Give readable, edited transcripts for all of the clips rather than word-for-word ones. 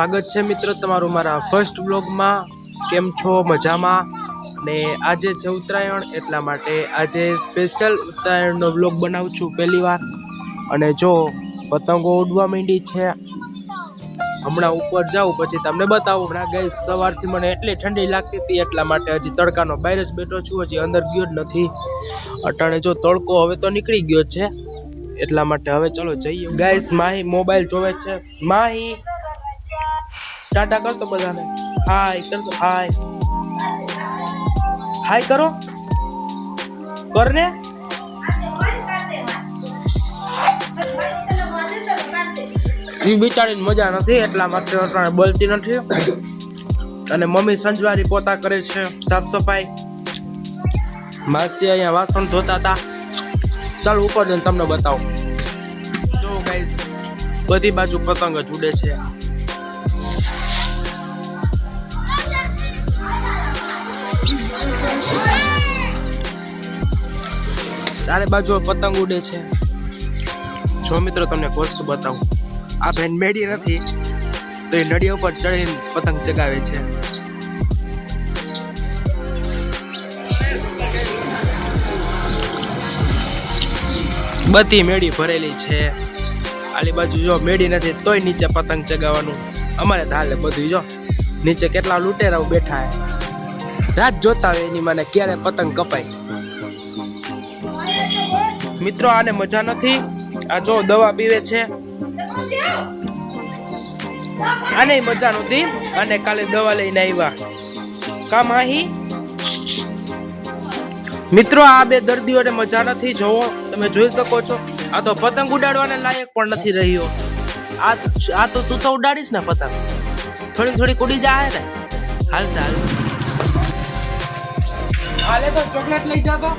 સ્વાગત છે મિત્રો તમારું મારા ફર્સ્ટ બ્લોગમાં। કેમ છો? મજામાં? ને આજે છે ઉત્તરાયણ, એટલા માટે આજે સ્પેશિયલ ઉત્તરાયણનો બ્લોગ બનાવું છું પહેલી વાર। અને જો પતંગો ઉડવા માંડી છે, હમણાં ઉપર જાઉં પછી તમને બતાવું। હમણાં ગાઈસ સવારથી મને એટલી ઠંડી લાગતી હતી, એટલા માટે હજી તડકાનો બહાર જ બેઠો છું, હજી અંદર ગયો જ નથી। અટાણે જો તડકો હવે તો નીકળી ગયો છે, એટલા માટે હવે ચલો જઈએ। ગાઈસ માહી મોબાઈલ જોવે છે। માહી टाटा कर तो बधाने, हाय कर दो, हाय हाय करो करने। ई बिचारीने मजा નથી એટલા માટે અટાણે બોલતી નથી। અને મમ્મી સંજવારી પોતા કરે છે, સાફ સફાઈ। માસી અહીંયા વાસણ ધોતા હતા। ચાલો ઉપર જઈને તમને બતાવું। જો ગાઈસ બધી બાજુ પતંગ જ ઉડે છે। चारे बाजू पतंग उड़े छे। जो मित्रों तमने एक वस्तु बताऊं, आ बेन मेडी नथी तो ये नड़िया पर चढ़ीने पतंग चगावे छे। बधी मेडी भरेली छे। आली बाजू जो मेडी नथी तोय नीचे पतंग चगाववानुं अमारे हाले बधुं। जो नीचे केटला लूटेराओ बैठा है, रात जोता होय एनी माने क्यारे पतंग कपाय। मित्रों आने मजा नहीं। आ जो दवा पीवे छे, आने मजा नहीं। आने काले दवा लईने आव्या का माही। मित्रों आ बे दर्दीओने मजा नहीं। जोवो तमे जोई सको छो, आ तो पतंग उडाडवाने लायक पण नहीं रह्यो। आ तो तू तो उडाडीश ने पतंग, थोड़ी थोड़ी उड़ी जाए ने। हालता हाले तो चॉकलेट लई जा तो।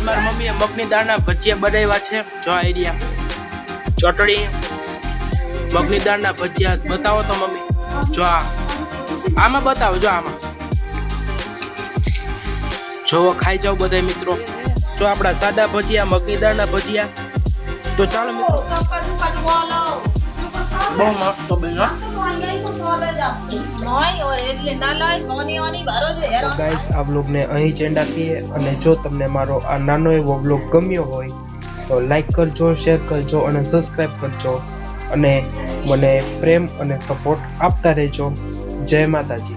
मारी मम्मी मगनी दाळना भजिया बनाव्या छे। जो आइडिया चटणी मगनी दाळना भजिया बतावो तो मम्मी। जो आमा बतावो, जो आमा जो खाई जाओ बधाय मित्रों। जो आपड़ा सादा भजिया मगनी दाळना भजिया तो चालो मित्रों। बहुत मस्त बन्या। गाइस आप लोग ने अहीं चेंड आपीए। અને જો તમને મારો આ નાનો એવો વ્લોગ ગમ્યો હોય તો લાઈક કરજો, શેર કરજો અને સબસ્ક્રાઇબ કરજો અને મને પ્રેમ અને સપોર્ટ આપતા રહેજો। જય માતાજી।